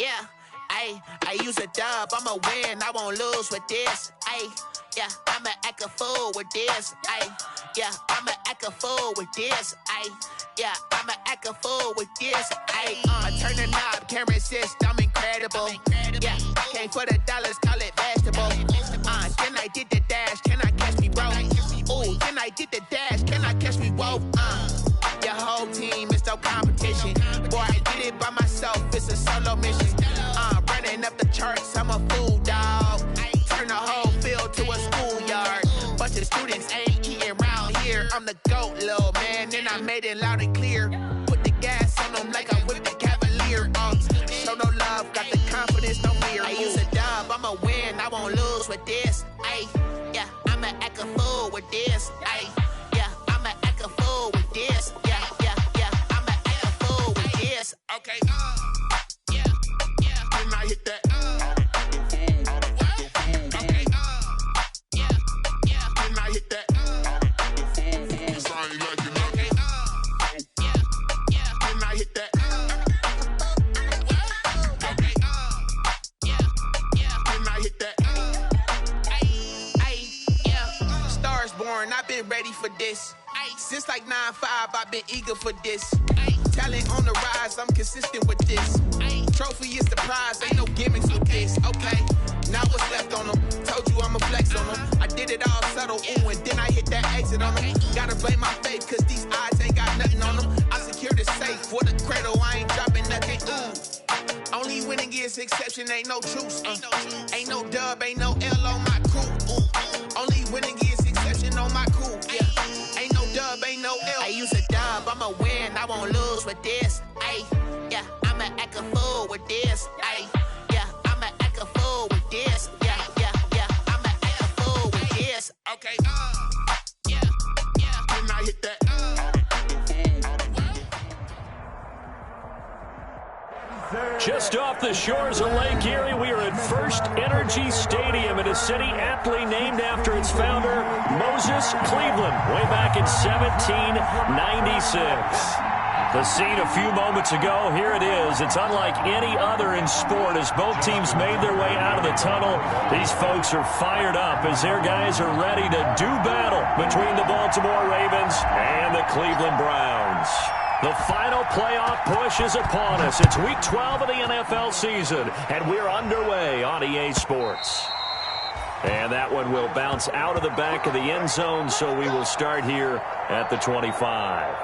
Yeah, I use a dub, I'ma win, I won't lose with this. Yeah, I'ma act a fool with this. Yeah, I'ma act a fool with this. Yeah, I'ma act a fool with this. I turn the knob, can't resist, I'm incredible. Yeah, came for the dollars, call it vegetable. Then I did the dash, can I catch me, bro? Ooh, then I did the dash, can I catch me, whoa? Your whole team is no competition. Boy, I did it by myself, it's a solo mission. Running up the charts, I'm a fool, dog. Turn the whole field to a schoolyard. Bunch of students ain't eating round here. I'm the GOAT, little man, and I made it loud and clear. Put the gas on them like I whipped the Cavalier. Show no love, got the confidence, no fear. I use a dub, I'ma win, I won't lose with this. Yeah, I'ma act a fool with this. Yeah, I'ma act a fool with this. Yeah, I'ma act a fool with this. Okay, yeah, then I hit that. Okay, yeah, then I hit that. I ain't like it, okay, yeah, then I hit that. Okay, yeah, then I hit that. Yeah, stars born, I've been ready for this. Since like 9-5, I've been eager for this. Talent on the rise, I'm consistent with this. Trophy is the prize, ain't no gimmicks with this. Okay, now what's left on them? Told you I'ma flex on them. I did it all subtle, ooh, and then I hit that exit on them. Gotta blame my faith, cause these odds ain't got nothing on them. I secured the safe for the cradle, I ain't dropping nothing, ooh. Only winning is exception, ain't no truce. Ain't no dub, ain't no L on my crew, ooh. Only winning is exception on my crew, yeah. Ain't no dub, ain't no L. I use a dub, I'ma win, I won't lose with this. Yeah, I'ma act a fool with this. Yeah, I'ma act a fool with this. Yeah, I'ma act a fool with this. Okay, yeah, then I hit that. Just off the shores of Lake Erie, we are at First Energy Stadium in a city aptly named after its founder, Moses Cleveland, way back in 1796. The scene a few moments ago, here it is. It's unlike any other in sport as both teams made their way out of the tunnel. These folks are fired up as their guys are ready to do battle between the Baltimore Ravens and the Cleveland Browns. The final playoff push is upon us. It's week 12 of the NFL season, and we're underway on EA Sports. And that one will bounce out of the back of the end zone, so we will start here at the 25.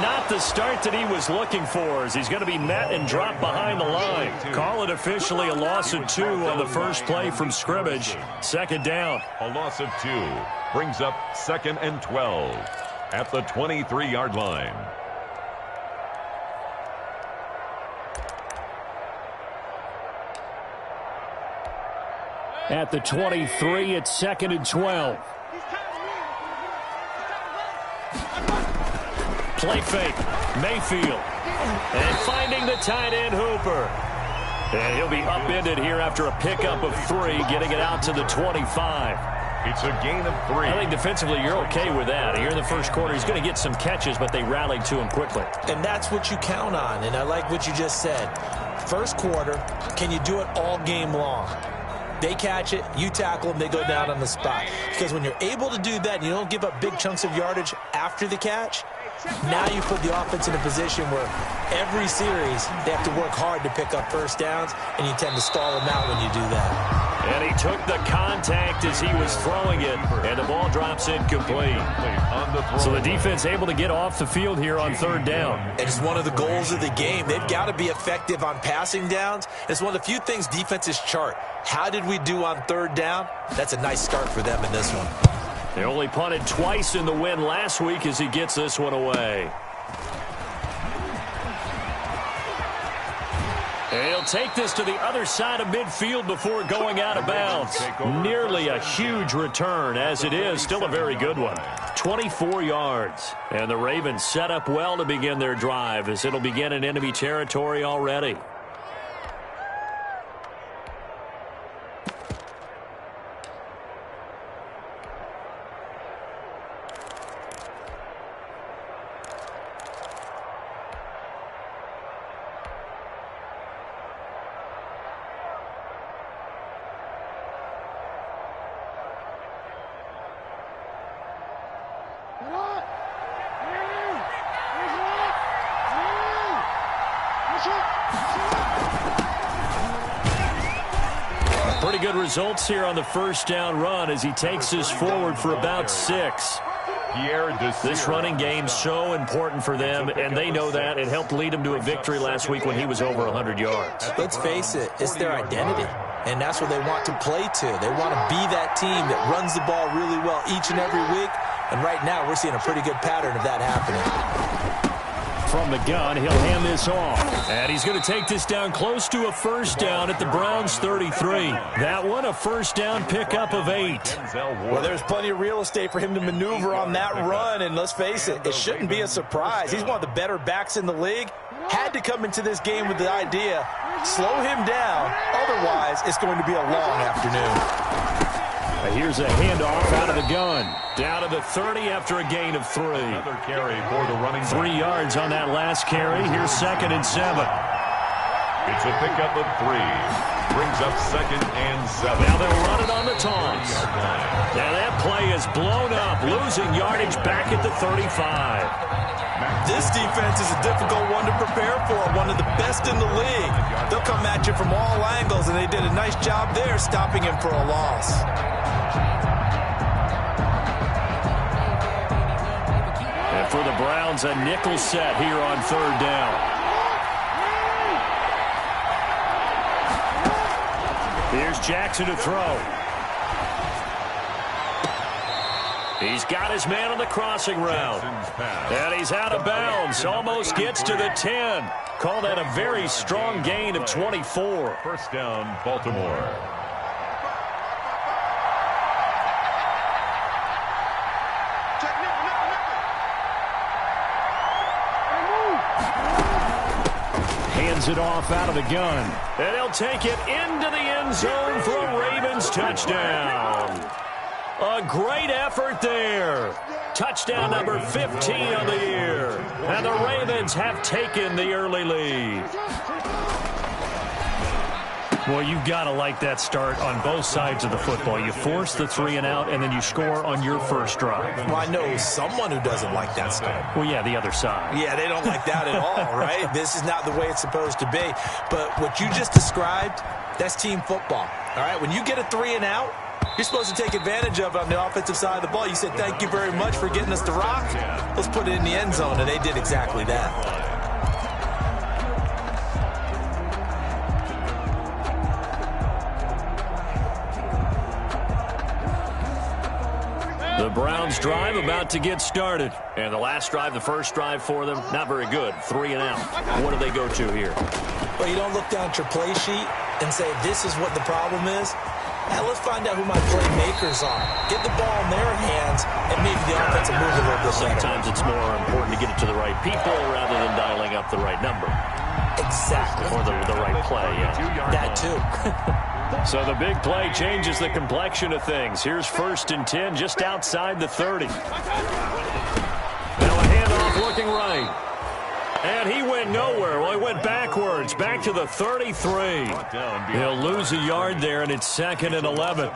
Not the start that he was looking for, as he's going to be met and dropped behind the line. Call it officially a loss of 2 on the first play from scrimmage. Second down. A loss of 2 brings up 2nd and 12 at the 23-yard line. At the 23, it's 2nd and 12. Play fake, Mayfield, and finding the tight end Hooper. And he'll be upended here after a pickup of 3, getting it out to the 25. It's a gain of 3. I think defensively you're okay with that. Here in the first quarter, he's going to get some catches, but they rallied to him quickly. And that's what you count on, and I like what you just said. First quarter, can you do it all game long? They catch it, you tackle them, they go down on the spot. Because when you're able to do that and you don't give up big chunks of yardage after the catch, now you put the offense in a position where every series they have to work hard to pick up first downs, and you tend to stall them out when you do that. And he took the contact as he was throwing it, and the ball drops incomplete. So the defense able to get off the field here on 3rd down. It's one of the goals of the game. They've got to be effective on passing downs. It's one of the few things defenses chart. How did we do on 3rd down? That's a nice start for them in this one. They only punted twice in the win last week as he gets this one away. He'll take this to the other side of midfield before going out of bounds. Nearly a huge return. As it is, still a very good one. 24 yards. And the Ravens set up well to begin their drive as it'll begin in enemy territory already. Pretty good results here on the first down run as he takes us forward for about 6. This running game's so important for them, and they know that. It helped lead them to a victory last week when he was over 100 yards. Let's face it, it's their identity, and that's what they want to play to. They want to be that team that runs the ball really well each and every week, and right now we're seeing a pretty good pattern of that happening. From the gun, he'll hand this off. And he's going to take this down close to a first down at the Browns' 33. That one, a first down pickup of 8. Well, there's plenty of real estate for him to maneuver on that run, and let's face it, it shouldn't be a surprise. He's one of the better backs in the league. Had to come into this game with the idea, slow him down, otherwise it's going to be a long afternoon. Here's a handoff out of the gun. Down to the 30 after a gain of 3. Another carry for the running back. 3 yards on that last carry. Here's 2nd and 7. It's a pickup of 3. Brings up 2nd and 7. Now they'll run it on the toss. Now that play is blown up, losing yardage back at the 35. This defense is a difficult one to prepare for, one of the best in the league. They'll come at you from all angles, and they did a nice job there stopping him for a loss. And for the Browns, a nickel set here on 3rd down. Here's Jackson to throw. He's got his man on the crossing route. And he's out of bounds. Almost gets to the 10. Call that a very strong gain of 24. First down, Baltimore. Hands it off out of the gun. And he'll take it into the end zone for a Ravens touchdown. A great effort there. Touchdown number 15 on the year. And the Ravens have taken the early lead. Well, you've got to like that start on both sides of the football. You force the 3 and out, and then you score on your first drive. Well, I know someone who doesn't like that start. Well, yeah, the other side. Yeah, they don't like that at all, right? This is not the way it's supposed to be. But what you just described, that's team football. All right, when you get a 3 and out, you're supposed to take advantage of it on the offensive side of the ball. You said, thank you very much for getting us the rock. Let's put it in the end zone, and they did exactly that. The Browns drive about to get started. And the last drive, the first drive for them, not very good. 3 and out. What do they go to here? Well, you don't look down at your play sheet and say, this is what the problem is. Now let's find out who my playmakers are. Get the ball in their hands, and maybe the offense will move a little bit better. Sometimes it's more important to get it to the right people rather than dialing up the right number. Exactly. Or the right play, yeah. That too. So the big play changes the complexion of things. Here's 1st and 10 just outside the 30. Now a handoff looking right. And he went nowhere. Well, he went backwards, back to the 33. He'll lose a yard there, and it's 2nd and 11.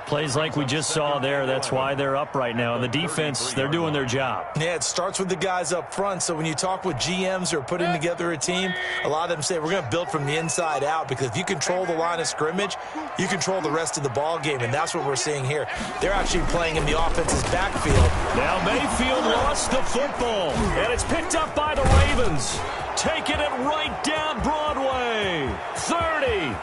Plays like we just saw there. That's why they're up right now. And the defense, they're doing their job. Yeah, it starts with the guys up front. So when you talk with GMs who are putting together a team, a lot of them say we're going to build from the inside out, because if you control the line of scrimmage, you control the rest of the ball game, and that's what we're seeing here. They're actually playing in the offense's backfield. Now Mayfield lost the football, and it's picked up by the Ravens. Taking it right down Broadway. 30.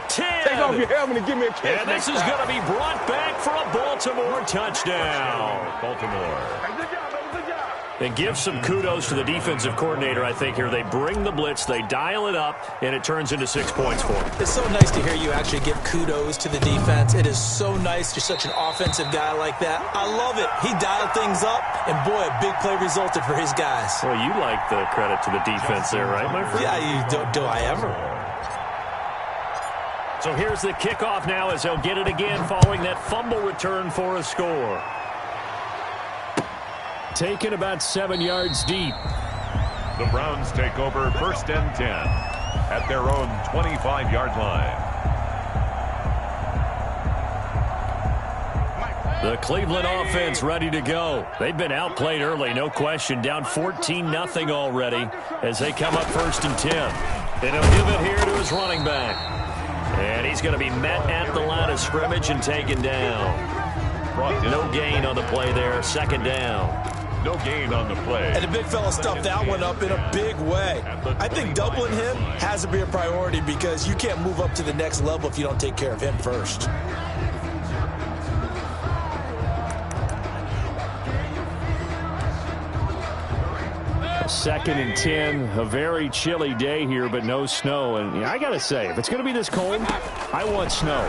10. Take off your helmet and give me a catch. And this is going to be brought back for a Baltimore touchdown. Baltimore. Hey, good job, baby, good job. And give some kudos to the defensive coordinator, I think, here. They bring the blitz, they dial it up, and it turns into 6 points for them. It's so nice to hear you actually give kudos to the defense. It is so nice. You're such an offensive guy like that. I love it. He dialed things up, and boy, a big play resulted for his guys. Well, you like the credit to the defense there, right, my friend? Yeah, do I ever? So here's the kickoff now as they'll get it again following that fumble return for a score. Taken about 7 yards deep. The Browns take over 1st and 10 at their own 25-yard line. The Cleveland offense ready to go. They've been outplayed early, no question. Down 14-0 already as they come up 1st and 10. And he'll give it here to his running back. And he's going to be met at the line of scrimmage and taken down. No gain on the play there. 2nd down. No gain on the play. And the big fella stuffed that one up in a big way. I think doubling him has to be a priority because you can't move up to the next level if you don't take care of him first. Second and 10, a very chilly day here, but no snow. And I got to say, if it's going to be this cold, I want snow.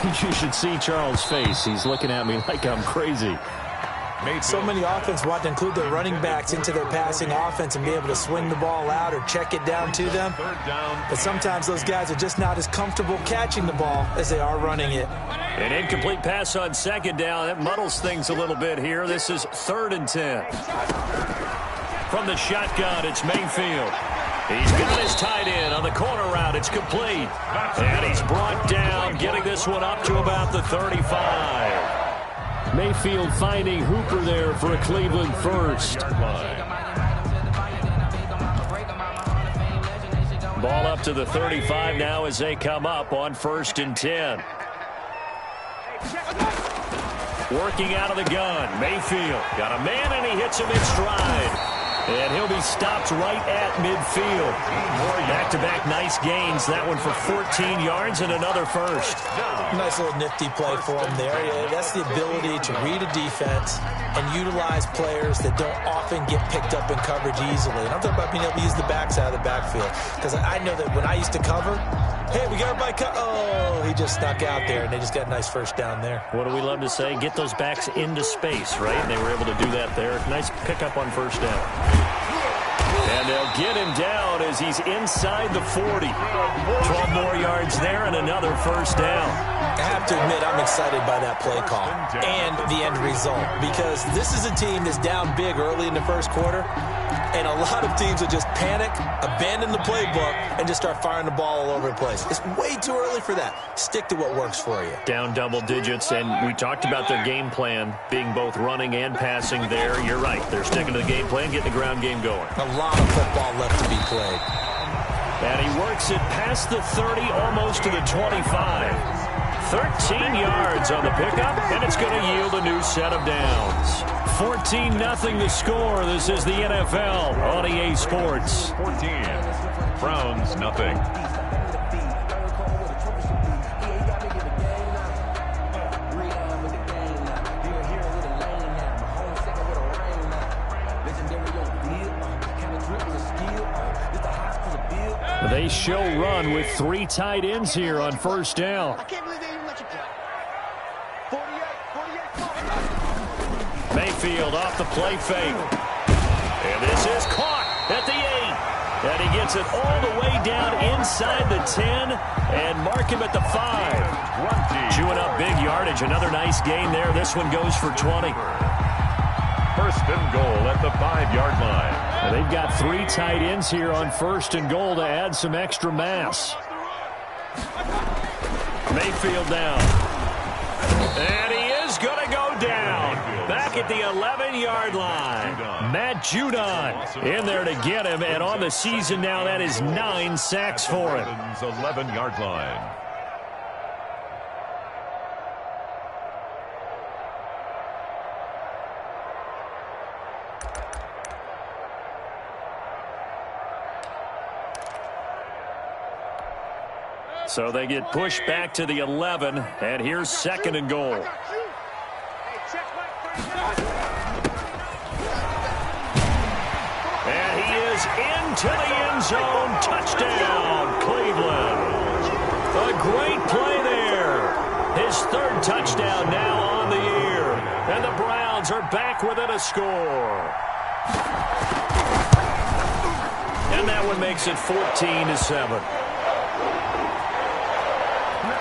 You should see Charles' face. He's looking at me like I'm crazy. So many offense want to include their running backs into their passing offense and be able to swing the ball out or check it down to them. But sometimes those guys are just not as comfortable catching the ball as they are running it. An incomplete pass on 2nd down. That muddles things a little bit here. This is 3rd and 10. From the shotgun, it's Mayfield. He's got his tight end on the corner route. It's complete. And he's brought down, getting this one up to about the 35. Mayfield finding Hooper there for a Cleveland first. Ball up to the 35 now as they come up on 1st and 10. Working out of the gun. Mayfield got a man and he hits him in stride. And he'll be stopped right at midfield. Back-to-back nice gains. That one for 14 yards and another first. Nice little nifty play for him there. Yeah, that's the ability to read a defense and utilize players that don't often get picked up in coverage easily. And I'm talking about being able to use the backs out of the backfield. Because I know that when I used to cover, hey, we got everybody cut. Oh, he just snuck out there, and they just got a nice first down there. What do we love to say? Get those backs into space, right? And they were able to do that there. Nice pickup on 1st down. And they'll get him down as he's inside the 40. 12 more yards there and another 1st down. I have to admit, I'm excited by that play call and the end result because this is a team that's down big early in the 1st quarter, and a lot of teams will just panic, abandon the playbook, and just start firing the ball all over the place. It's way too early for that. Stick to what works for you. Down double digits, and we talked about their game plan being both running and passing there. You're right. They're sticking to the game plan, getting the ground game going. A lot of football left to be played. And he works it past the 30, almost to the 25. 13 yards on the pickup, and it's going to yield a new set of downs. 14-0 the score. This is the NFL on EA Sports. 14. Browns, nothing. They show run with 3 tight ends here on 1st down. Mayfield off the play fake. And this is caught at the 8. And he gets it all the way down inside the 10 and mark him at the 5. Chewing up big yardage. Another nice gain there. This one goes for 20. 1st and goal at the 5-yard line. And they've got 3 tight ends here on 1st and goal to add some extra mass. Mayfield down. And he is going to go down. Back at the 11-yard line. Matt Judon in there to get him. And on the season now, that is 9 sacks for him. 11-yard line. So they get pushed back to the 11, and here's 2nd and goal. is into the end zone. Touchdown, Cleveland. A great play there. His third touchdown now on the year. And the Browns are back within a score. And that one makes it 14-7.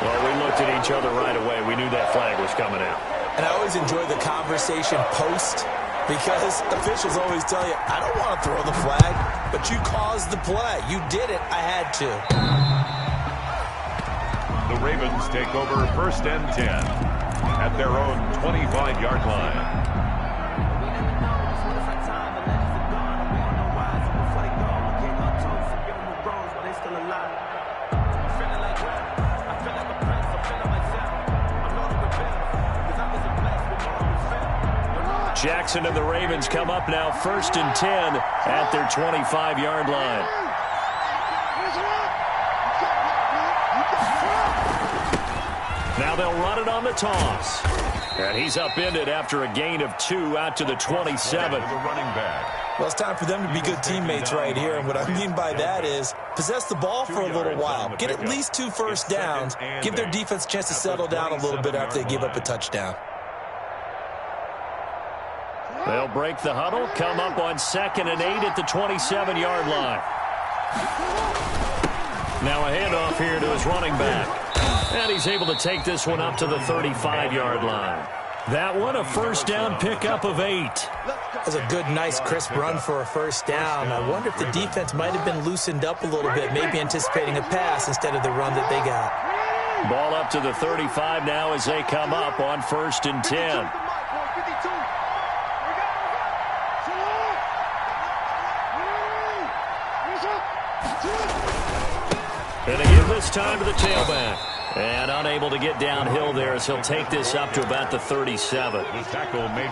Well, we looked at each other right away. We knew that flag was coming out. And I always enjoy the conversation post, because officials always tell you, I don't want to throw the flag, but you caused the play. You did it. I had to. The Ravens take over 1st and 10 at their own 25-yard line. Jackson and the Ravens come up now 1st and 10 at their 25-yard line. Now they'll run it on the toss. And he's upended after a gain of 2 out to the 27. Well, it's time for them to be good teammates right here. And what I mean by that is possess the ball for a little while. Get at least 2 first downs. Give their defense a chance to settle down a little bit after they give up a touchdown. They'll break the huddle, come up on 2nd and 8 at the 27-yard line. Now a handoff here to his running back. And he's able to take this one up to the 35-yard line. That one a first down pickup of 8. That's a good, nice, crisp run for a first down. I wonder if the defense might have been loosened up a little bit, maybe anticipating a pass instead of the run that they got. Ball up to the 35 now as they come up on 1st and 10. And they give this time to the tailback. And unable to get downhill there as he'll take this up to about the 37.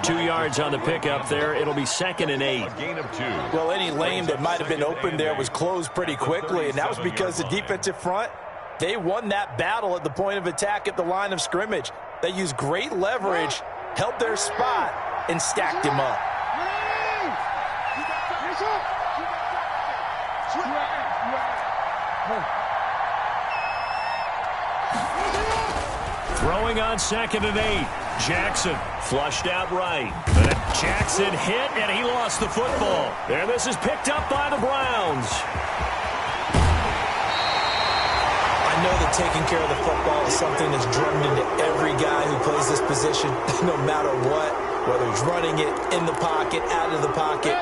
2 yards on the pickup there. It'll be 2nd and 8. Well, any lane that might have been open there was closed pretty quickly, and that was because the defensive front, they won that battle at the point of attack at the line of scrimmage. They used great leverage, held their spot, and stacked him up. Throwing on 2nd and 8. Jackson flushed out right. Jackson hit, and he lost the football. And this is picked up by the Browns. I know that taking care of the football is something that's drummed into every guy who plays this position, no matter what, whether he's running it, in the pocket, out of the pocket.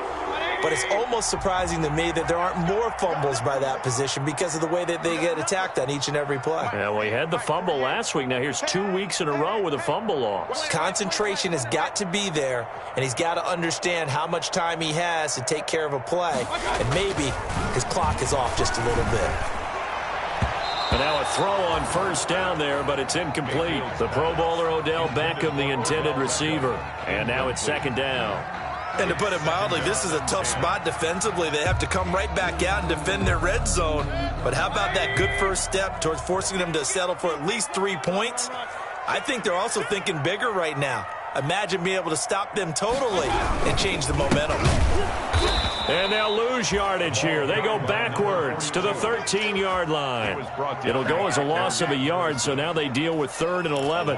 But it's almost surprising to me that there aren't more fumbles by that position because of the way that they get attacked on each and every play. Yeah, well, he had the fumble last week. Now here's 2 weeks in a row with a fumble loss. Concentration has got to be there, and he's got to understand how much time he has to take care of a play. And maybe his clock is off just a little bit. And now a throw on first down there, but it's incomplete. The Pro Bowler Odell Beckham, the intended receiver. And now it's 2nd down. And to put it mildly, this is a tough spot defensively. They have to come right back out and defend their red zone. But how about that good first step towards forcing them to settle for at least 3 points? I think they're also thinking bigger right now. Imagine being able to stop them totally and change the momentum. And they'll lose yardage here. They go backwards to the 13-yard line. It'll go as a loss of a yard, so now they deal with 3rd and 11.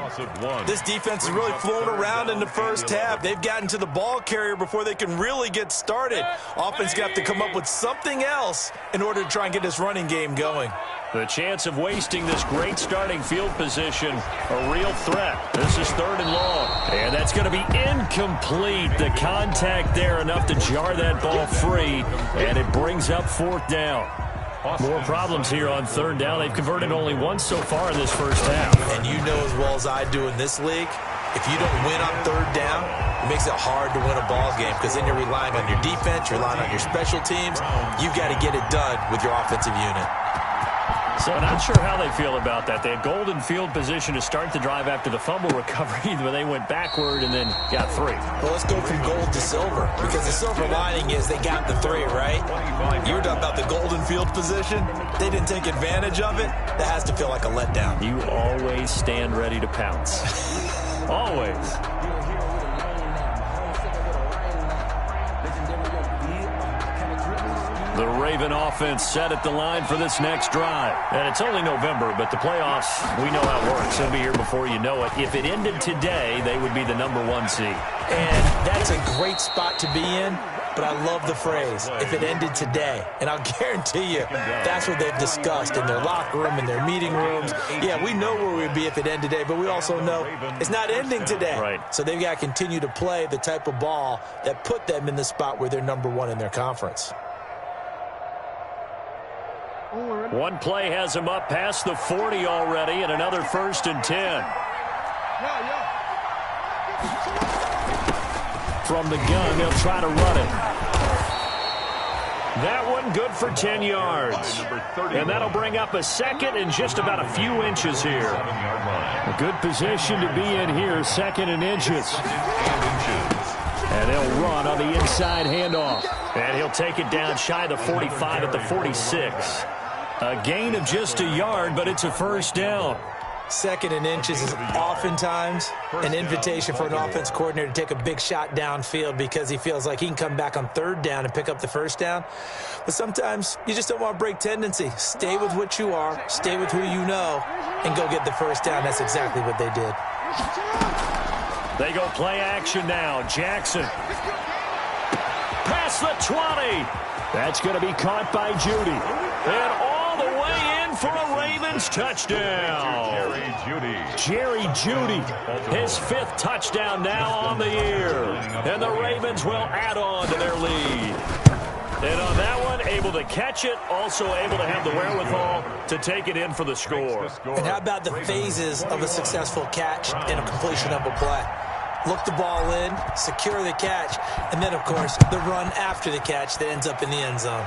This defense has really flown around in the first half. They've gotten to the ball carrier before they can really get started. Offense got to come up with something else in order to try and get this running game going. The chance of wasting this great starting field position, a real threat. This is 3rd and long. And that's going to be incomplete. The contact there enough to jar that ball free. And it brings up 4th down. More problems here on 3rd down. They've converted only once so far in this first half. And you know as well as I do in this league, if you don't win on 3rd down, it makes it hard to win a ball game because then you're relying on your defense, you're relying on your special teams. You've got to get it done with your offensive unit. So I'm not sure how they feel about that. They had golden field position to start the drive after the fumble recovery, but they went backward and then got 3. Well, let's go from gold to silver, because the silver lining is they got the 3, right? You were talking about the golden field position. They didn't take advantage of it. That has to feel like a letdown. You always stand ready to pounce. Always. The Raven offense set at the line for this next drive. And it's only November, but the playoffs, we know how it works. It'll be here before you know it. If it ended today, they would be the #1 seed. And that's a great spot to be in, but I love the phrase, if it ended today. And I'll guarantee you, that's what they've discussed in their locker room, in their meeting rooms. Yeah, we know where we'd be if it ended today, but we also know it's not ending today. Right. So they've got to continue to play the type of ball that put them in the spot where they're #1 in their conference. One play has him up past the 40 already, and another 1st and 10. From the gun, they'll try to run it. That one good for 10 yards. And that'll bring up a 2nd and just about a few inches here. A good position to be in here, 2nd and inches. And they'll run on the inside handoff. And he'll take it down shy of the 45 at the 46. A gain of just a yard, but it's a 1st down. 2nd and inches is oftentimes an invitation for an offense coordinator to take a big shot downfield because he feels like he can come back on 3rd down and pick up the 1st down. But sometimes you just don't want to break tendency. Stay with what you are, stay with who you know, and go get the 1st down. That's exactly what they did. They go play action now. Jackson. Past the 20. That's going to be caught by Judy. And all the way in for a Ravens touchdown. Jerry Judy, his 5th touchdown now on the year. And the Ravens will add on to their lead. And on that one, able to catch it, also able to have the wherewithal to take it in for the score. And how about the phases of a successful catch and a completion of a play? Look the ball in, secure the catch, and then, of course, the run after the catch that ends up in the end zone.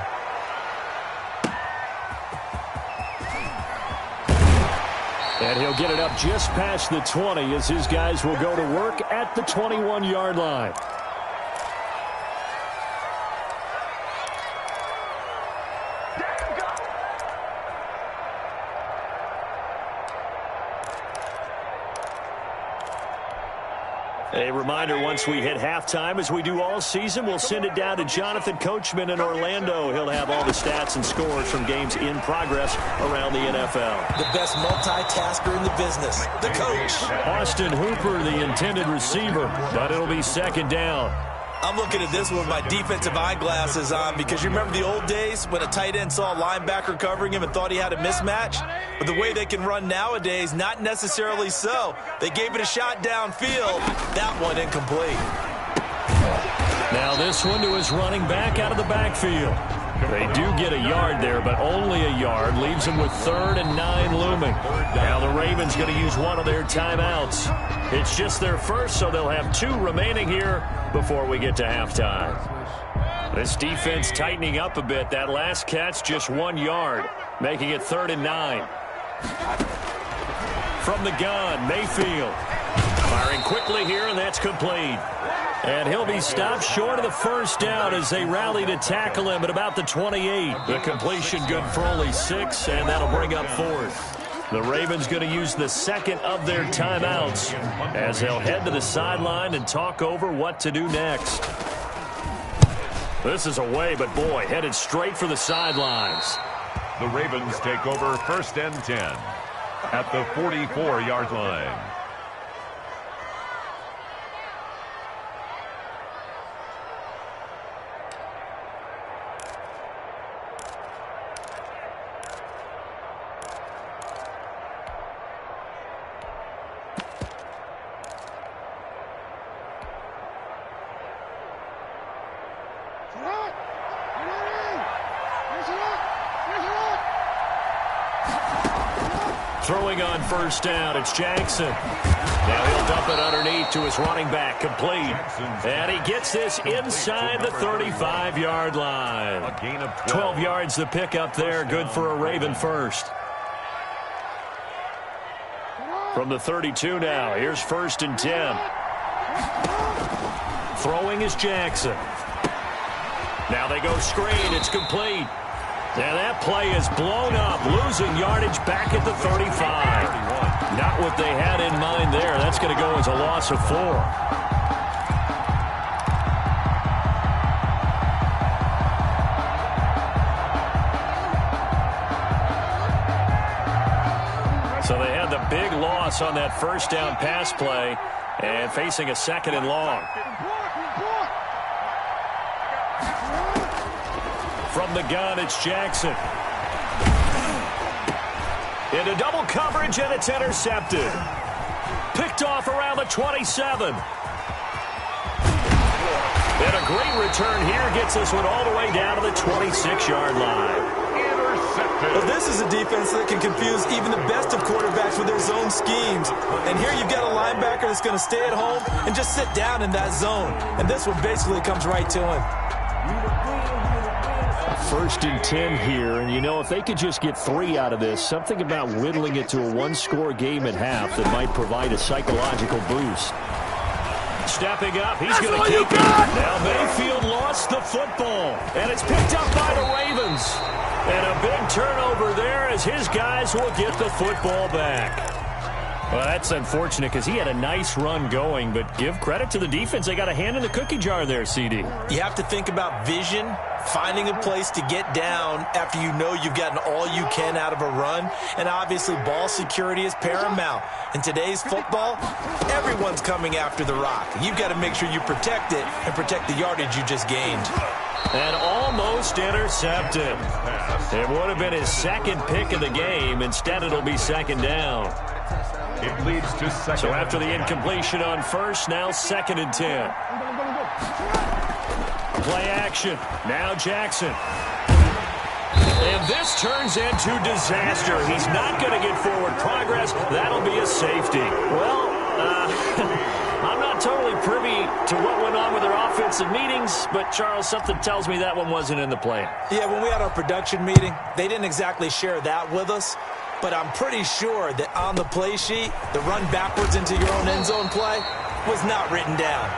And he'll get it up just past the 20 as his guys will go to work at the 21-yard line. A reminder, once we hit halftime, as we do all season, we'll send it down to Jonathan Coachman in Orlando. He'll have all the stats and scores from games in progress around the NFL. The best multitasker in the business, the coach. Austin Hooper, the intended receiver, but it'll be 2nd down. I'm looking at this with my defensive eyeglasses on because you remember the old days when a tight end saw a linebacker covering him and thought he had a mismatch? But the way they can run nowadays, not necessarily so. They gave it a shot downfield. That one incomplete. Now this one to his running back out of the backfield. They do get a yard there, but only a yard. Leaves them with 3rd and 9 looming. Now the Ravens going to use one of their timeouts. It's just their first, so they'll have 2 remaining here before we get to halftime. This defense tightening up a bit. That last catch, just 1 yard, making it 3rd and 9. From the gun, Mayfield. Firing quickly here, and that's complete. And he'll be stopped short of the 1st down as they rally to tackle him at about the 28. The completion good for only 6, and that'll bring up 4th. The Ravens going to use the 2nd of their timeouts as they'll head to the sideline and talk over what to do next. This is away, but boy, headed straight for the sidelines. The Ravens take over 1st and 10 at the 44-yard line. Throwing on 1st down, it's Jackson. Now he'll dump it underneath to his running back, complete. And he gets this inside the 35-yard line. A gain of 12 yards the pickup there, good for a Raven first. From the 32 now, here's 1st and 10. Throwing is Jackson. Now they go screen, it's complete. And that play is blown up, losing yardage back at the 35. Not what they had in mind there. That's going to go as a loss of 4. a big loss on that first down pass play and facing a 2nd and long. From the gun, it's Jackson. Into double coverage, and it's intercepted. Picked off around the 27. And a great return here gets this one all the way down to the 26-yard line. Well, this is a defense that can confuse even the best of quarterbacks with their zone schemes. And here you've got a linebacker that's going to stay at home and just sit down in that zone. And this one basically comes right to him. 1st and 10 here, and you know, if they could just get 3 out of this, something about whittling it to a 1-score game at half that might provide a psychological boost. Stepping up, he's going to keep it. Now Mayfield lost the football, and it's picked up by the Ravens. And a big turnover there as his guys will get the football back. Well, that's unfortunate because he had a nice run going, but give credit to the defense. They got a hand in the cookie jar there, CD. You have to think about vision, finding a place to get down after you know you've gotten all you can out of a run, and obviously ball security is paramount. In today's football, everyone's coming after the rock. You've got to make sure you protect it and protect the yardage you just gained. And almost intercepted. It would have been his 2nd pick of the game. Instead, it'll be 2nd down. It leads to 2nd. So after the incompletion on 1st, now 2nd and 10. Play action. Now Jackson. And this turns into disaster. He's not going to get forward progress. That'll be a safety. Well, I'm not totally privy to what went on with their offensive meetings, but, Charles, something tells me that one wasn't in the plan. Yeah, when we had our production meeting, they didn't exactly share that with us, but I'm pretty sure that on the play sheet, the run backwards into your own end zone play was not written down.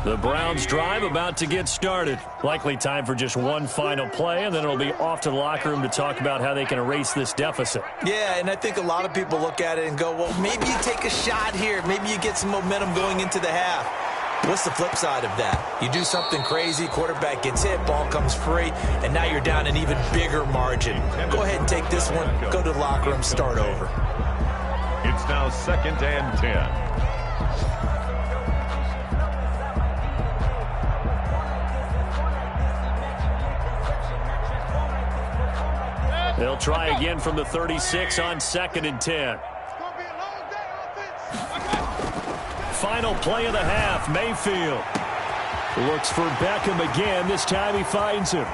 The Browns drive about to get started. Likely time for just one final play, and then it'll be off to the locker room to talk about how they can erase this deficit. Yeah, and I think a lot of people look at it and go, well, maybe you take a shot here. Maybe you get some momentum going into the half. What's the flip side of that? You do something crazy, quarterback gets hit, ball comes free, and now you're down an even bigger margin. Go ahead and take this one, go to the locker room, start over. It's now 2nd and 10. They'll try again from the 36 on 2nd and 10. Final play of the half, Mayfield. Looks for Beckham again. This time he finds him.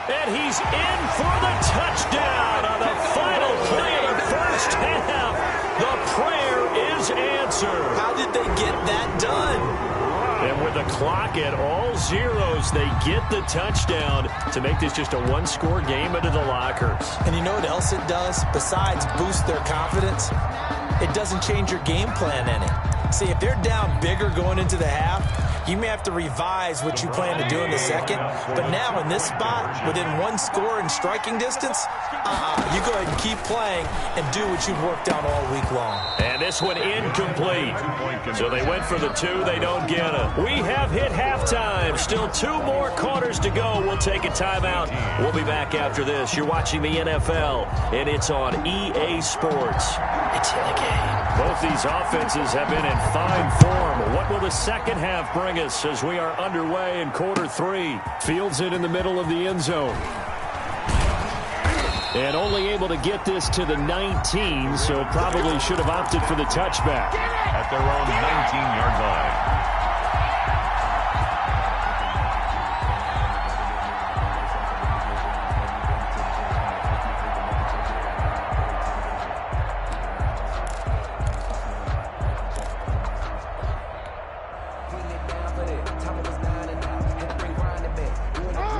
And he's in for the touchdown on the final play of the first half. The prayer is answered. How did they get that done? And with the clock at all zeros, they get the touchdown to make this just a 1-score game into the lockers. And you know what else it does? Besides boost their confidence, it doesn't change your game plan any. See, if they're down bigger going into the half, you may have to revise what you plan to do in the second. But now in this spot, within 1 score in striking distance, you go ahead and keep playing and do what you've worked on all week long. And this one incomplete. So they went for the 2. They don't get it. We have hit halftime. Still 2 more quarters to go. We'll take a timeout. We'll be back after this. You're watching the NFL, and it's on EA Sports. It's in the game. Both these offenses have been in fine form. What will the second half bring us as we are underway in quarter 3? Fields it in the middle of the end zone. And only able to get this to the 19, so probably should have opted for the touchback. At their own 19-yard line.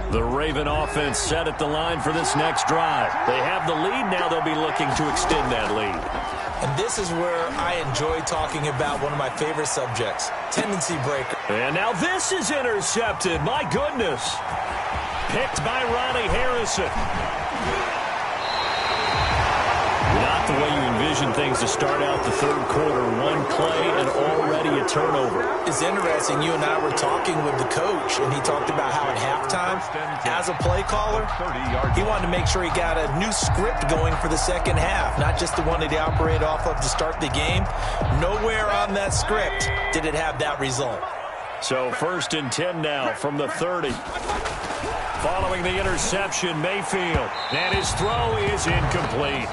The Raven offense set at the line for this next drive. They have the lead. Now they'll be looking to extend that lead. And this is where I enjoy talking about one of my favorite subjects, tendency breaker. And now this is intercepted. My goodness. Picked by Ronnie Harrison. Not the way you envision decision things to start out the third quarter. One play and already a turnover. It's interesting. You and I were talking with the coach, and he talked about how at halftime, as a play caller, he wanted to make sure he got a new script going for the second half, not just the one that he operated off of to start the game. Nowhere on that script did it have that result. So 1st and 10 now from the 30. Following the interception, Mayfield. And his throw is incomplete.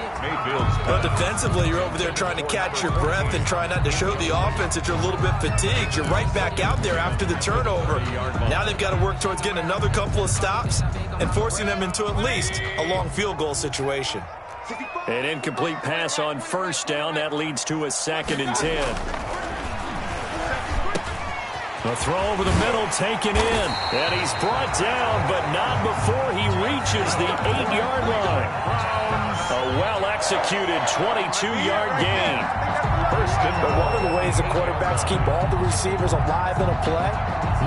But defensively, you're over there trying to catch your breath and try not to show the offense that you're a little bit fatigued. You're right back out there after the turnover. Now they've got to work towards getting another couple of stops and forcing them into at least a long field goal situation. An incomplete pass on 1st down. That leads to a 2nd and 10. A throw over the middle taken in. And he's brought down, but not before he reaches the 8-yard line. A well-executed 22-yard gain. But one of the ways the quarterbacks keep all the receivers alive in a play,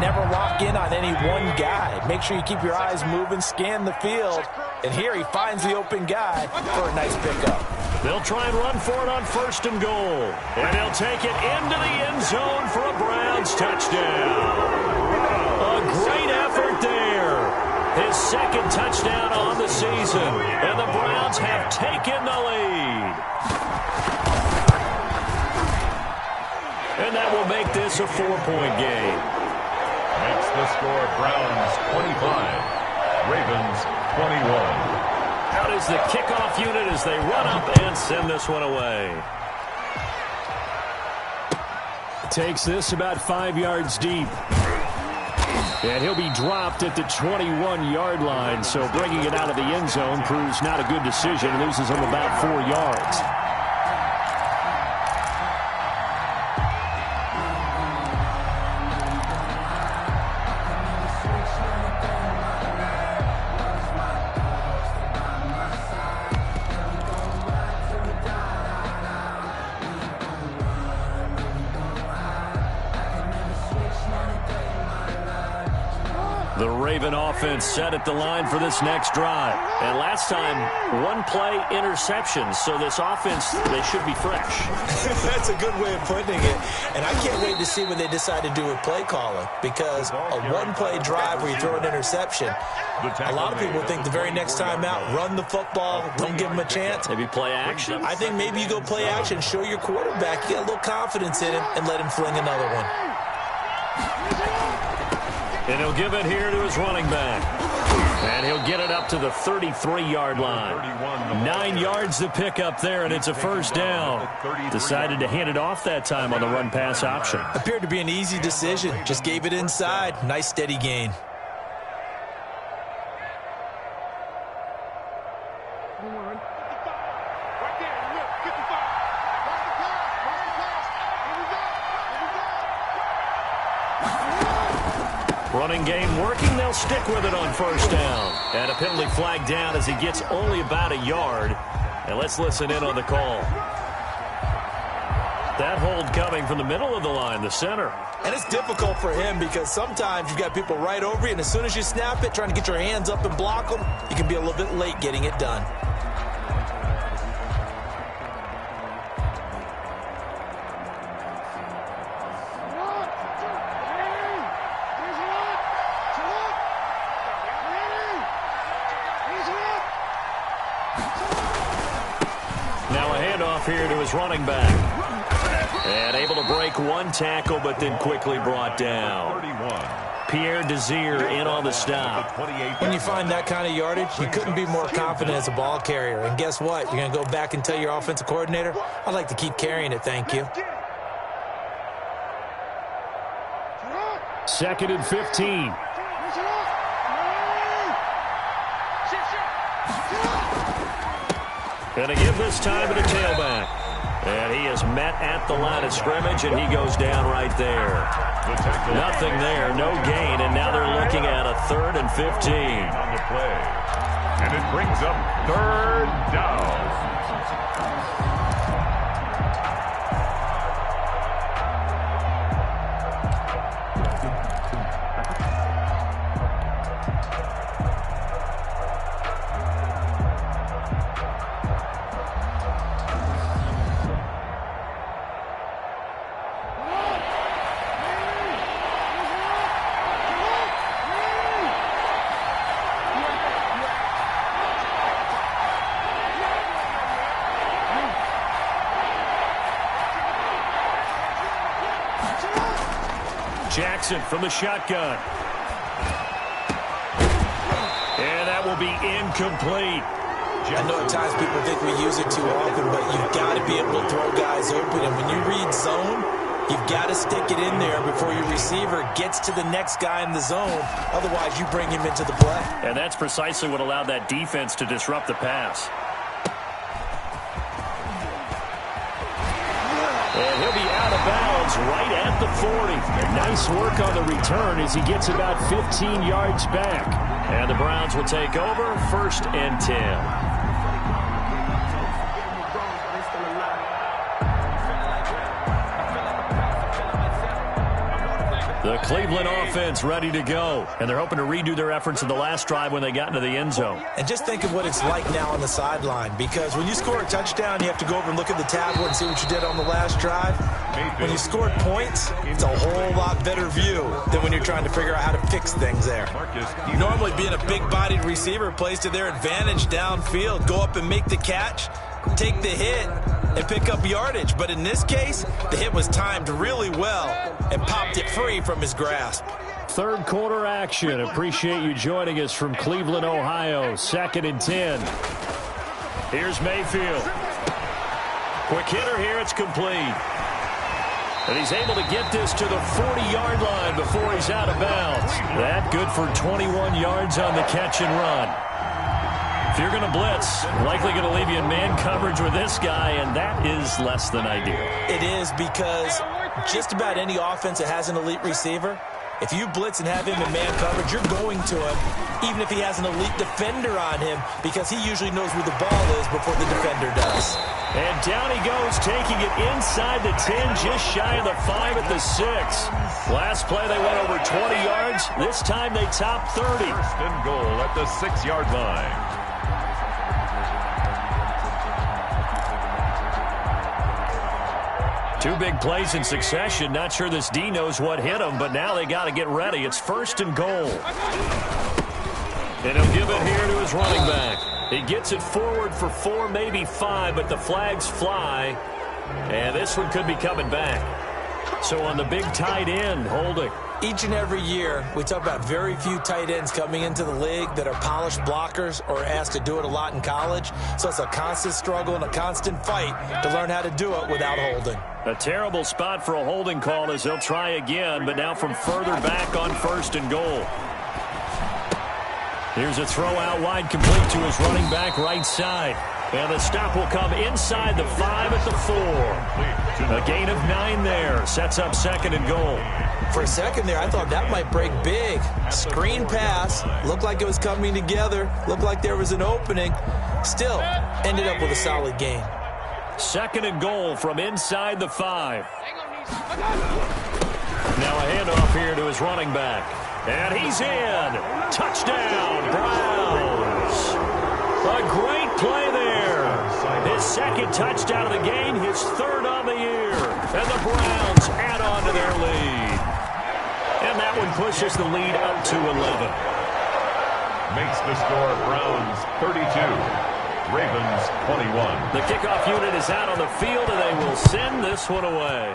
never lock in on any one guy. Make sure you keep your eyes moving, scan the field. And here he finds the open guy for a nice pickup. They'll try and run for it on 1st and goal. And they'll take it into the end zone for a Browns touchdown. A great effort there. His 2nd touchdown on the season. And the Browns have taken the lead. And that will make this a 4-point game. Makes the score Browns 25, Ravens 21. Out is the kickoff unit as they run up and send this one away. Takes this about 5 yards deep. And he'll be dropped at the 21-yard line. So bringing it out of the end zone proves not a good decision. Loses him about 4 yards. The Raven offense set at the line for this next drive. And last time, 1-play interception. So this offense, they should be fresh. That's a good way of putting it. And I can't wait to see what they decide to do with play calling. Because a 1-play drive where you throw an interception, a lot of people think the very next time out, run the football, don't give them a chance. Maybe play action? I think maybe you go play action, show your quarterback, you get a little confidence in him, and let him fling another one. And he'll give it here to his running back. And he'll get it up to the 33-yard line. 9 yards to pick up there, and it's a 1st down. Decided to hand it off that time on the run-pass option. Appeared to be an easy decision. Just gave it inside. Nice, steady gain. Running game working. They'll stick with it on 1st down. And a penalty flag down as he gets only about a yard. And let's listen in on the call. That hold coming from the middle of the line, the center. And it's difficult for him because sometimes you've got people right over you, and as soon as you snap it, trying to get your hands up and block them, you can be a little bit late getting it done. Here to his running back. And able to break one tackle, but then quickly brought down. Pierre Desir in on the stop. When you find that kind of yardage, you couldn't be more confident as a ball carrier. And guess what? You're going to go back and tell your offensive coordinator, I'd like to keep carrying it, thank you. 2nd and 15. And again this time to the tailback. And he is met at the line of scrimmage, and he goes down right there. Nothing there, no gain, and now they're looking at a 3rd and 15. On the play. And it brings up 3rd down. Jackson from the shotgun. And that will be incomplete. I know at times people think we use it too often, but you've got to be able to throw guys open. And when you read zone, you've got to stick it in there before your receiver gets to the next guy in the zone. Otherwise, you bring him into the play. And that's precisely what allowed that defense to disrupt the pass. And he'll be out of bounds right at the 40. And nice work on the return as he gets about 15 yards back. And the Browns will take over 1st and 10. The Cleveland offense ready to go. And they're hoping to redo their efforts in the last drive when they got into the end zone. And just think of what it's like now on the sideline. Because when you score a touchdown, you have to go over and look at the tablet and see what you did on the last drive. When you scored points, it's a whole lot better view than when you're trying to figure out how to fix things there. Normally, being a big-bodied receiver plays to their advantage downfield. Go up and make the catch, take the hit, and pick up yardage. But in this case, the hit was timed really well and popped it free from his grasp. Third quarter action. Appreciate you joining us from Cleveland, Ohio. 2nd and 10. Here's Mayfield. Quick hitter here. It's complete. And he's able to get this to the 40-yard line before he's out of bounds. That good for 21 yards on the catch and run. If you're going to blitz, likely going to leave you in man coverage with this guy, and that is less than ideal. It is, because just about any offense that has an elite receiver, if you blitz and have him in man coverage, you're going to him, even if he has an elite defender on him, because he usually knows where the ball is before the defender does. And down he goes, taking it inside the 10, just shy of the 5 at the 6. Last play, they went over 20 yards. This time they top 30. 1st and goal at the 6-yard line. Two big plays in succession. Not sure this D knows what hit him, but now they got to get ready. It's 1st and goal. And he'll give it here to his running back. He gets it forward for 4, maybe 5, but the flags fly. And this one could be coming back. So on the big tight end, holding. Each and every year, we talk about very few tight ends coming into the league that are polished blockers or asked to do it a lot in college. So it's a constant struggle and a constant fight to learn how to do it without holding. A terrible spot for a holding call as he'll try again, but now from further back on 1st and goal. Here's a throw out wide, complete to his running back right side. And the stop will come inside the 5 at the 4. A gain of 9 there. Sets up 2nd and goal. For a second there, I thought that might break big. Screen pass. Looked like it was coming together. Looked like there was an opening. Still, ended up with a solid gain. 2nd and goal from inside the 5. Now a handoff here to his running back. And he's in. Touchdown, Browns. A great play there. His 2nd touchdown of the game, his 3rd on the year. And the Browns add on to their lead. And that one pushes the lead up to 11. Makes the score Browns 32, Ravens 21. The kickoff unit is out on the field, and they will send this one away.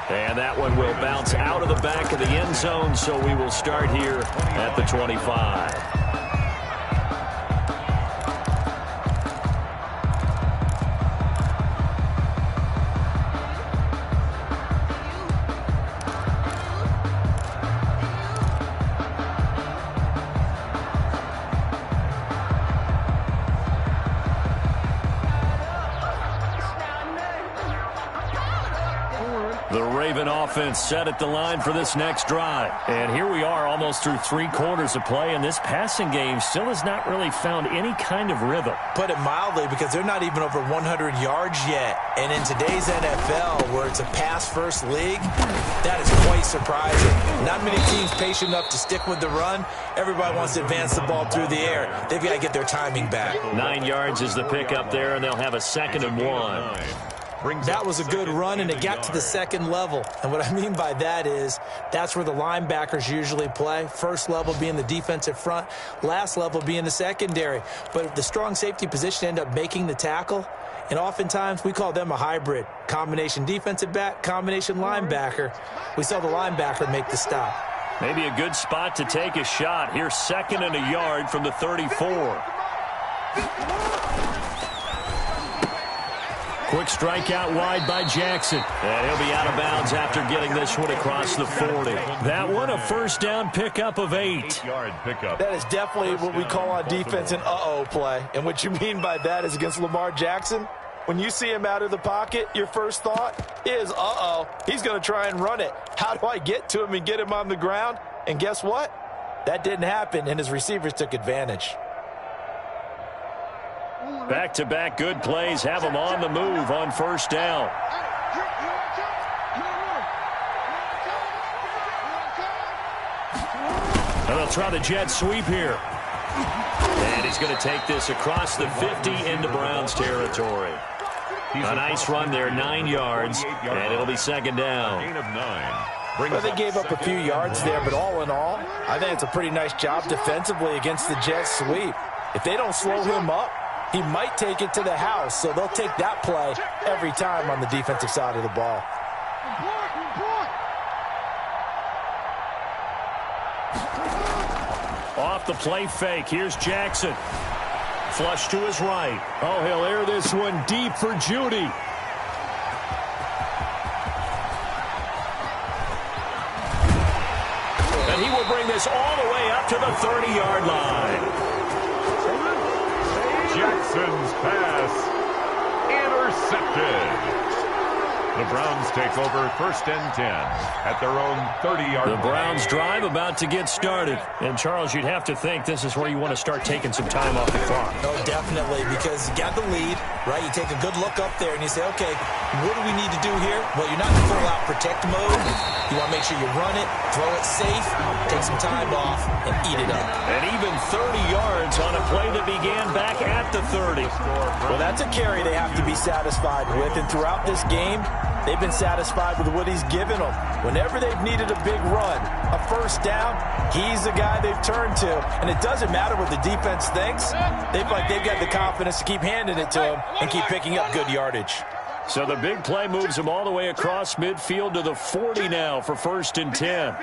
And that one will bounce out of the back of the end zone, so we will start here at the 25. The Raven offense set at the line for this next drive. And here we are almost through 3 quarters of play, and this passing game still has not really found any kind of rhythm. Put it mildly, because they're not even over 100 yards yet. And in today's NFL, where it's a pass-first league, that is quite surprising. Not many teams patient enough to stick with the run. Everybody wants to advance the ball through the air. They've got to get their timing back. 9 yards is the pickup there, and they'll have a 2nd and 1. That was a good run, and it got to the 2nd level. And what I mean by that is that's where the linebackers usually play. First level being the defensive front, last level being the secondary. But if the strong safety position end up making the tackle, And oftentimes we call them a hybrid. Combination defensive back, combination linebacker. We saw the linebacker make the stop. Maybe a good spot to take a shot. Here's 2nd and a yard from the 34. Quick strike out wide by Jackson. And he'll be out of bounds after getting this one across the 40. That one a first down pickup of 8. 8-yard pickup. That is definitely what we call on defense an uh-oh play. And what you mean by that is against Lamar Jackson, when you see him out of the pocket, your first thought is, uh-oh, he's going to try and run it. How do I get to him and get him on the ground? And guess what? That didn't happen, and his receivers took advantage. Back-to-back good plays have them on the move on first down. And they'll try the jet sweep here. And he's going to take this across the 50 into Browns territory. A nice run there, 9 yards, and it'll be 2nd down. Gain of 9. Well, they gave up a few yards there, but all in all, I think it's a pretty nice job defensively against the jet sweep. If they don't slow him up, he might take it to the house, so they'll take that play every time on the defensive side of the ball. Off the play fake, here's Jackson. Flush to his right. Oh, he'll air this one deep for Judy. And he will bring this all the way up to the 30-yard line. Jackson's pass intercepted. The Browns take over 1st and 10 at their own 30-yard line. The Browns drive about to get started. And, Charles, you'd have to think this is where you want to start taking some time off the clock. No, definitely, because you got the lead, right? You take a good look up there and you say, okay, what do we need to do here? Well, you're not in full-out protect mode. You want to make sure you run it, throw it safe, take some time off, and eat it up. And even 30 yards on a play that began back at the 30. Well, that's a carry they have to be satisfied with, and throughout this game, they've been satisfied with what he's given them. Whenever they've needed a big run, a first down, he's the guy they've turned to. And it doesn't matter what the defense thinks. They've got the confidence to keep handing it to him and keep picking up good yardage. So the big play moves him all the way across midfield to the 40 now for 1st and 10.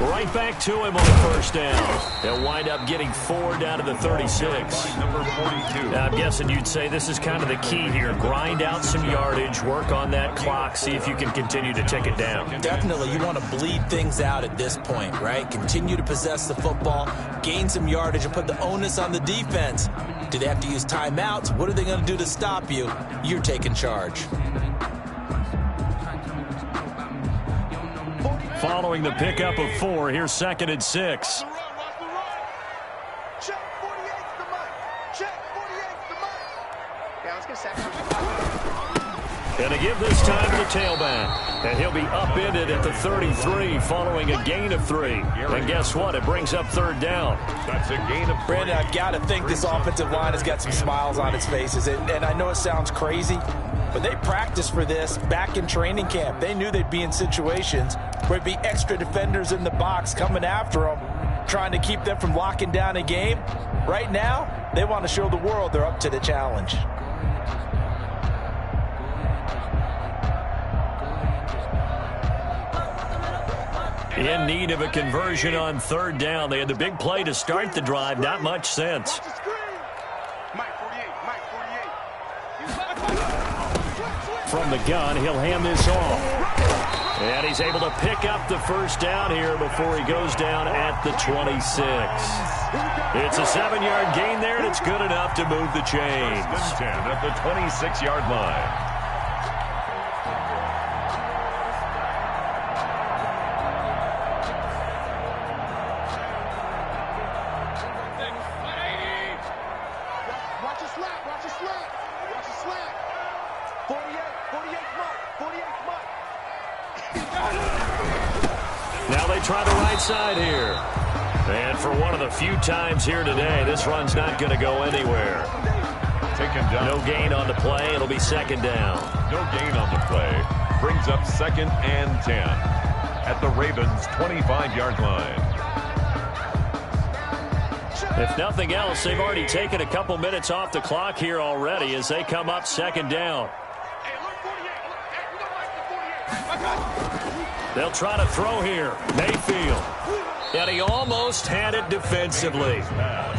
Right back to him on the first down. They'll wind up getting 4 down to the 36. Number 42. Now, I'm guessing you'd say this is kind of the key here. Grind out some yardage, work on that clock, see if you can continue to tick it down. Definitely, you want to bleed things out at this point, right? Continue to possess the football, gain some yardage, and put the onus on the defense. Do they have to use timeouts? What are they going to do to stop you? You're taking charge. Following the pickup of 4, here's 2nd and 6. And to give this time to the tailback. And he'll be upended at the 33 following a gain of 3. And guess what? It brings up 3rd down. That's a gain of 3. Brandon, I've got to think this offensive line has got some smiles on its faces. And I know it sounds crazy, but they practiced for this back in training camp. They knew they'd be in situations where it'd be extra defenders in the box coming after them, trying to keep them from locking down a game. Right now, they want to show the world they're up to the challenge. In need of a conversion on 3rd down. They had the big play to start the drive. Not much sense. From the gun, he'll hand this off. And he's able to pick up the first down here before he goes down at the 26. It's a 7-yard gain there, and it's good enough to move the chains. 10 at the 26-yard line. Now they try the right side here. And for one of the few times here today, this run's not going to go anywhere. Take him down. No gain on the play. It'll be 2nd down. No gain on the play. Brings up 2nd and 10 at the Ravens' 25-yard line. If nothing else, they've already taken a couple minutes off the clock here already as they come up second down. They'll try to throw here. Mayfield. And he almost had it defensively.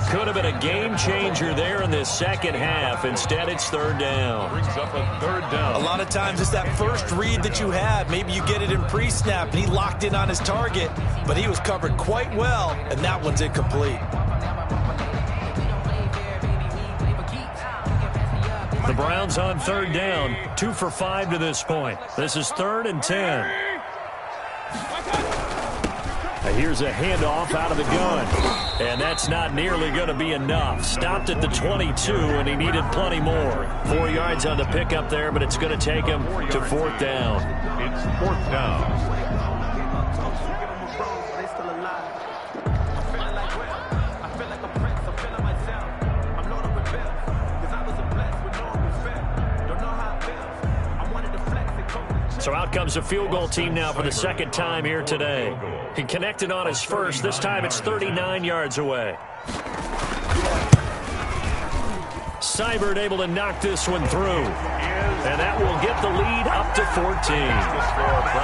Could have been a game changer there in this second half. Instead, it's third down. Brings up a third down. A lot of times it's that first read that you have. Maybe you get it in pre-snap, and he locked in on his target, but he was covered quite well, and that one's incomplete. The Browns on third down, 2 for 5 to this point. This is 3rd and 10. Here's a handoff out of the gun. And that's not nearly going to be enough. Stopped at the 22, and he needed plenty more. 4 yards on the pickup there, but it's going to take him to 4th down. It's 4th down. So out comes a field goal team now for the second time here today. He connected on his first. This time it's 39 yards away. Seibert able to knock this one through. And that will get the lead up to 14.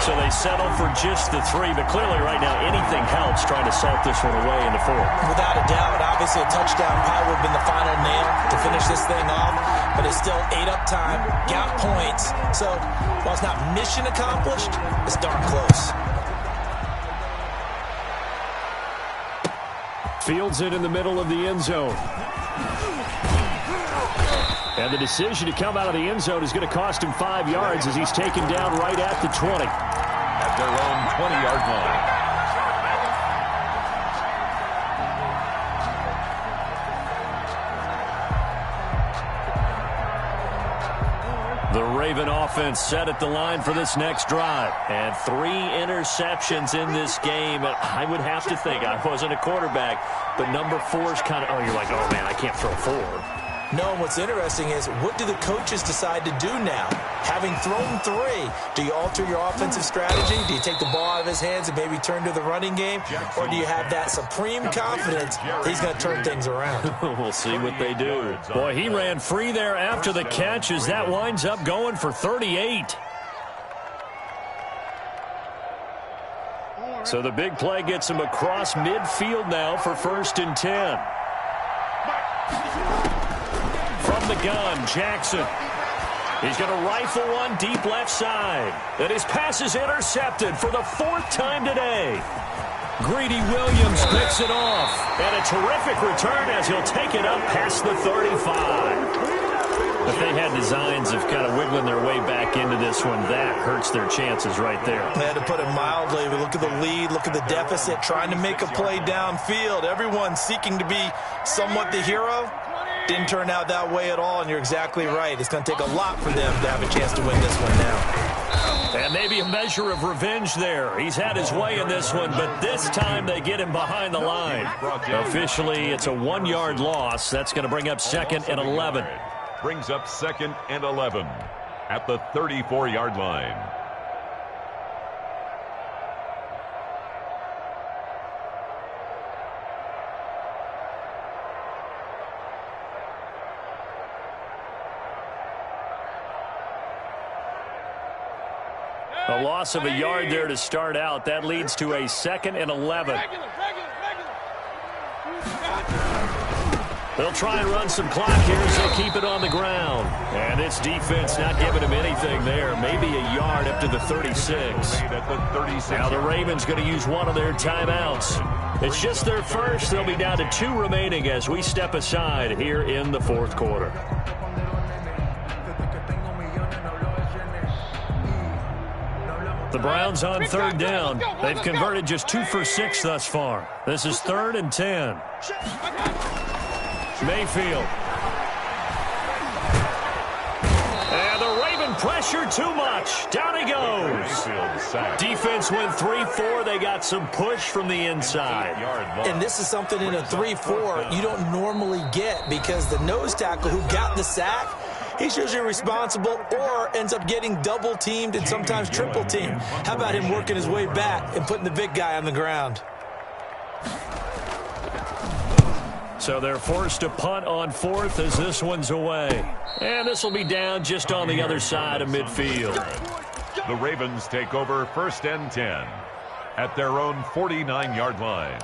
So they settle for just the 3. But clearly right now anything helps trying to salt this one away in the 4th. Without a doubt, obviously a touchdown probably would have been the final nail to finish this thing off. But it's still 8 up time, got points. So while it's not mission accomplished, it's darn close. Fields it in the middle of the end zone. And the decision to come out of the end zone is going to cost him 5 yards as he's taken down right at the 20. At their own 20-yard line. The Raven offense set at the line for this next drive. And 3 interceptions in this game. I would have to think, I wasn't a quarterback, but number 4 is kind of, oh, you're like, oh, man, I can't throw 4. No, and what's interesting is, what do the coaches decide to do now? Having thrown 3, do you alter your offensive strategy? Do you take the ball out of his hands and maybe turn to the running game? Or do you have that supreme confidence that he's going to turn things around? We'll see what they do. Boy, he ran free there after the catch as that winds up going for 38. So the big play gets him across midfield now for 1st and 10. From the gun, Jackson. He's going to rifle one deep left side. And his pass is intercepted for the 4th time today. Greedy Williams picks it off. And a terrific return as he'll take it up past the 35. If they had designs of kind of wiggling their way back into this one, that hurts their chances right there. They had to put it mildly. But look at the lead, look at the deficit, trying to make a play downfield. Everyone seeking to be somewhat the hero. Didn't turn out that way at all, and you're exactly right. It's going to take a lot for them to have a chance to win this one now. And maybe a measure of revenge there. He's had his way in this one, but this time they get him behind the line. Officially, it's a 1-yard loss. That's going to bring up 2nd and 11. Brings up 2nd and 11 at the 34-yard line. A loss of a yard there to start out. That leads to a 2nd and 11. They'll try and run some clock here as they keep it on the ground. And this defense not giving him anything there. Maybe a yard up to the 36. Now the Ravens going to use one of their timeouts. It's just their first. They'll be down to 2 remaining as we step aside here in the 4th quarter. The Browns on 3rd down. They've converted just 2 for 6 thus far. This is 3rd and 10. Mayfield. And the Raven pressure too much. Down he goes. Defense went 3-4. They got some push from the inside. And this is something in a 3-4 you don't normally get, because the nose tackle who got the sack, he's usually responsible or ends up getting double teamed and sometimes triple teamed. How about him working his way back and putting the big guy on the ground? So they're forced to punt on fourth as this one's away. And this will be down just on the other side of midfield. The Ravens take over 1st and 10 at their own 49-yard line.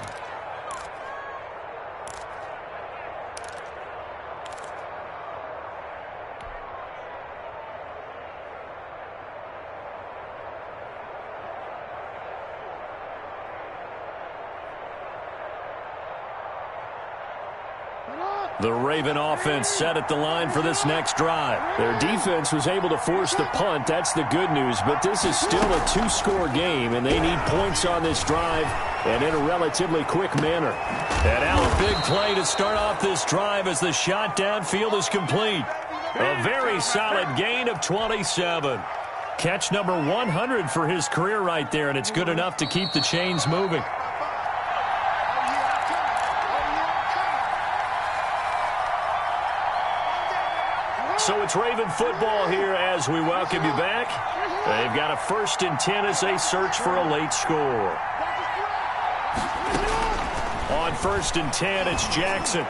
The Raven offense set at the line for this next drive. Their defense was able to force the punt. That's the good news. But this is still a 2-score game, and they need points on this drive and in a relatively quick manner. And now a big play to start off this drive as the shot downfield is complete. A very solid gain of 27. Catch number 100 for his career right there, and it's good enough to keep the chains moving. So it's Raven football here as we welcome you back. They've got a 1st and 10 as they search for a late score. On 1st and 10, it's Jackson.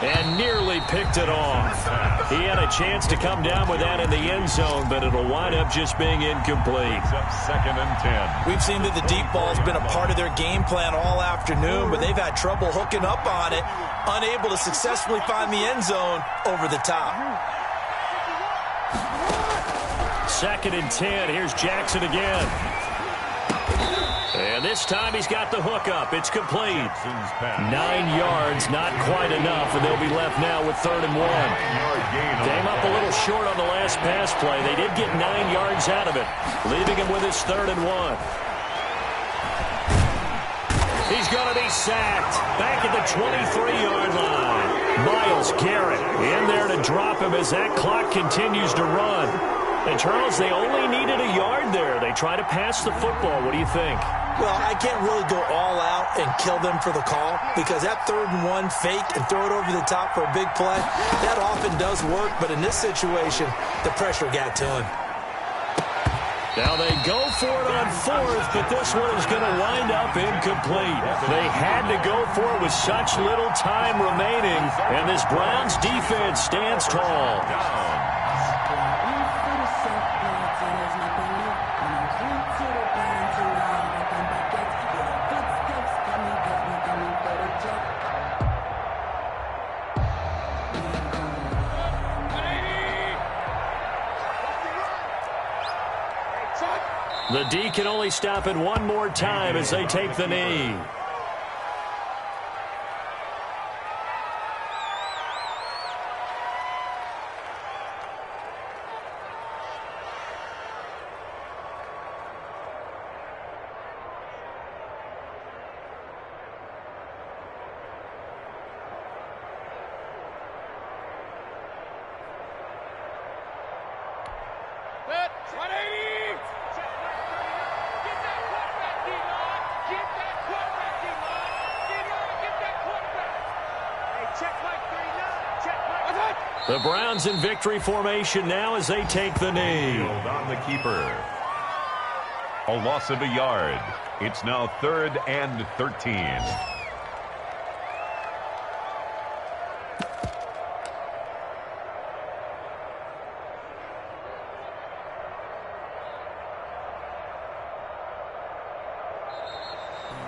And nearly picked it off. He had a chance to come down with that in the end zone, but it'll wind up just being incomplete. 2nd and 10. We've seen that the deep ball's been a part of their game plan all afternoon, but they've had trouble hooking up on it, unable to successfully find the end zone over the top. 2nd and 10. Here's Jackson again. And this time he's got the hookup. It's complete. 9 yards, not quite enough, and they'll be left now with 3rd and 1. Came up a little short on the last pass play. They did get 9 yards out of it, leaving him with his 3rd and 1. He's going to be sacked back at the 23-yard line. Myles Garrett in there to drop him as that clock continues to run. And, Charles, they only needed a yard there. They try to pass the football. What do you think? Well, I can't really go all out and kill them for the call because that 3rd and 1 fake and throw it over the top for a big play, that often does work. But in this situation, the pressure got to him. Now they go for it on 4th, but this one is going to wind up incomplete. They had to go for it with such little time remaining, and this Browns defense stands tall. The D can only stop it one more time as they take the knee. The Browns in victory formation now as they take the knee. On the keeper. A loss of a yard. It's now 3rd and 13.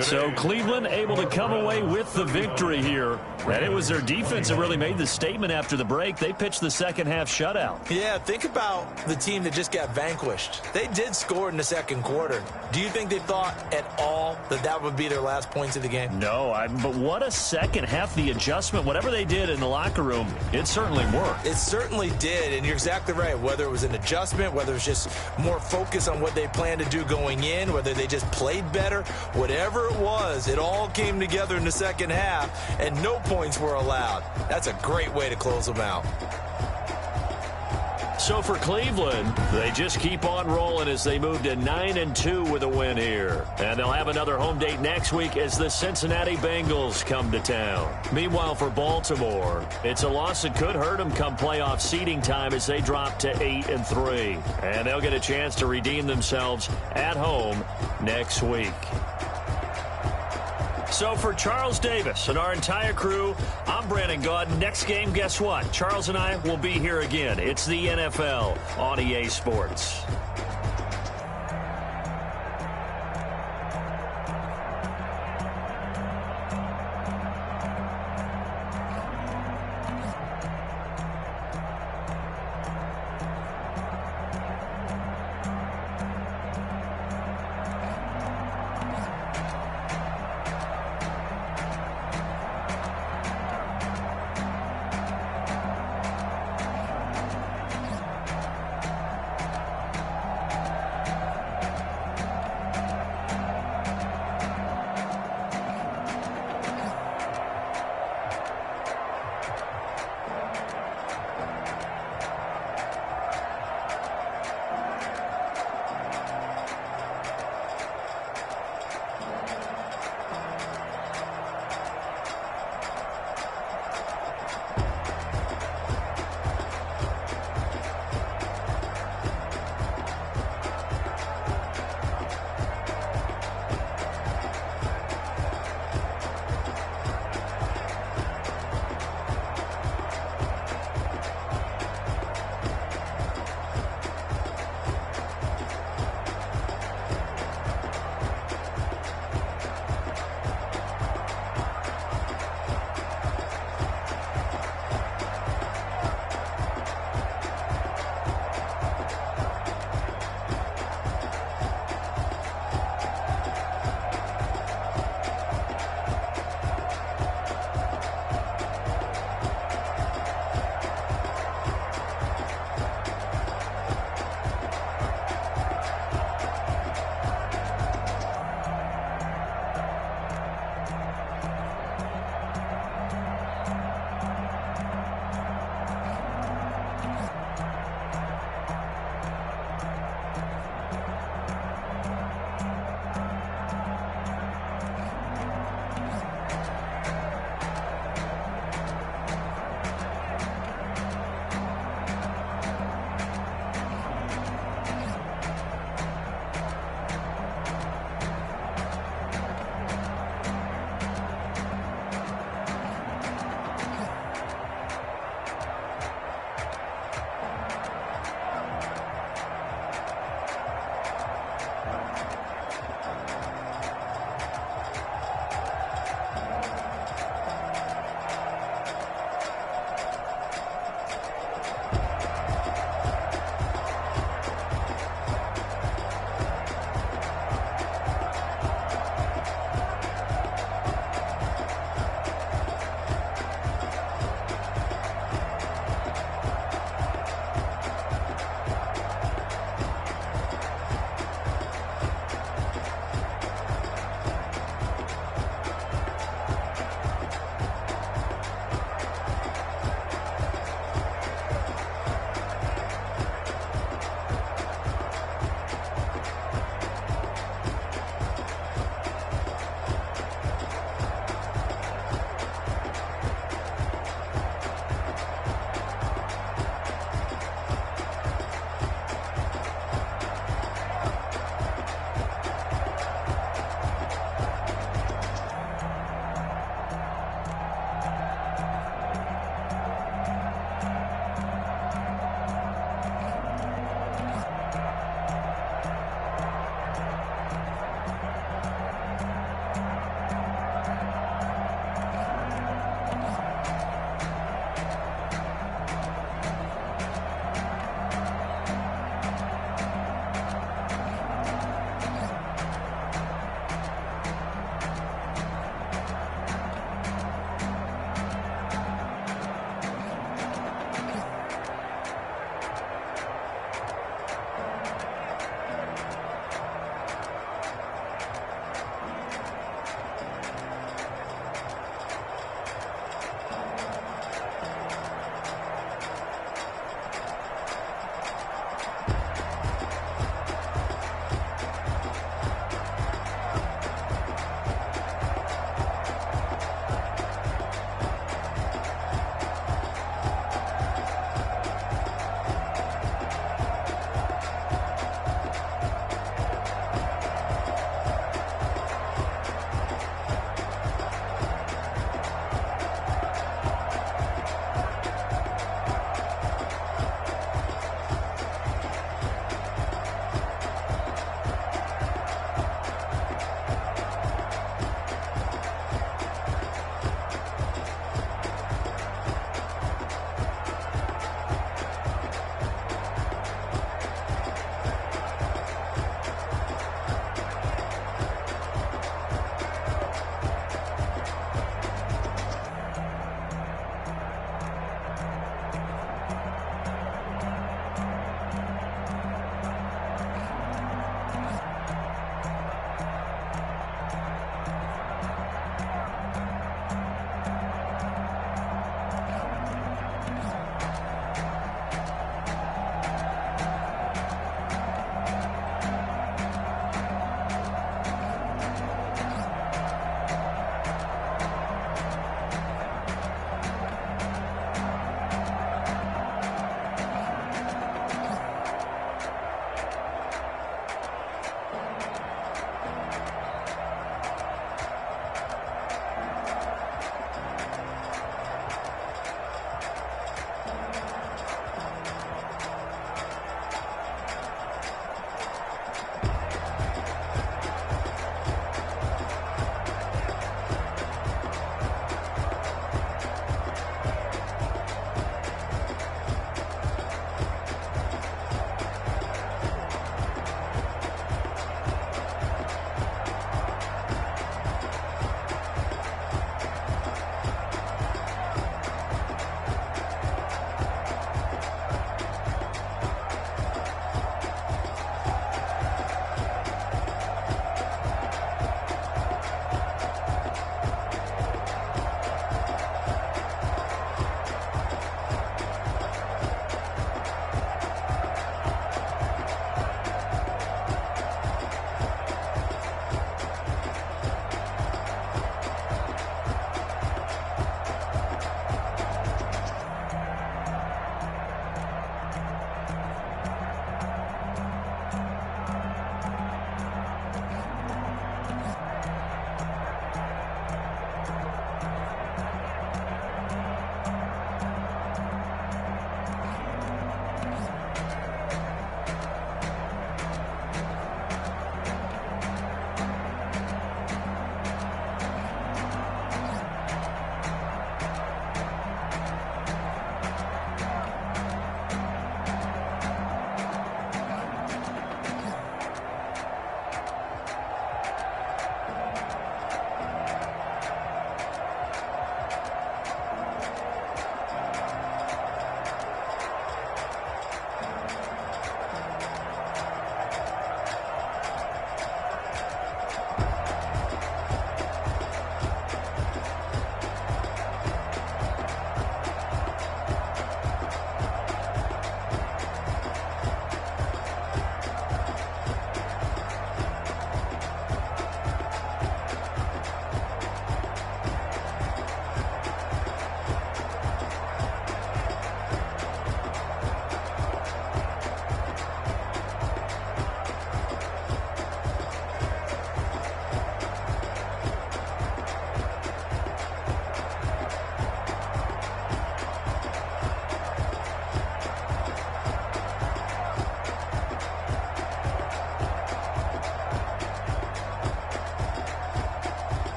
So Cleveland able to come away with the victory here. And it was their defense that really made the statement after the break. They pitched the second half shutout. Yeah, think about the team that just got vanquished. They did score in the second quarter. Do you think they thought at all that that would be their last points of the game? No, but what a second half. The adjustment, whatever they did in the locker room, it certainly worked. It certainly did, and you're exactly right. Whether it was an adjustment, whether it was just more focus on what they planned to do going in, whether they just played better, whatever it was, it all came together in the second half, and no points were allowed. That's a great way to close them out. So for Cleveland, they just keep on rolling as they move to 9-2 with a win here. And they'll have another home date next week as the Cincinnati Bengals come to town. Meanwhile, for Baltimore, it's a loss that could hurt them come playoff seeding time as they drop to 8-3. And they'll get a chance to redeem themselves at home next week. So for Charles Davis and our entire crew, I'm Brandon Gaudin. Next game, guess what? Charles and I will be here again. It's the NFL on EA Sports.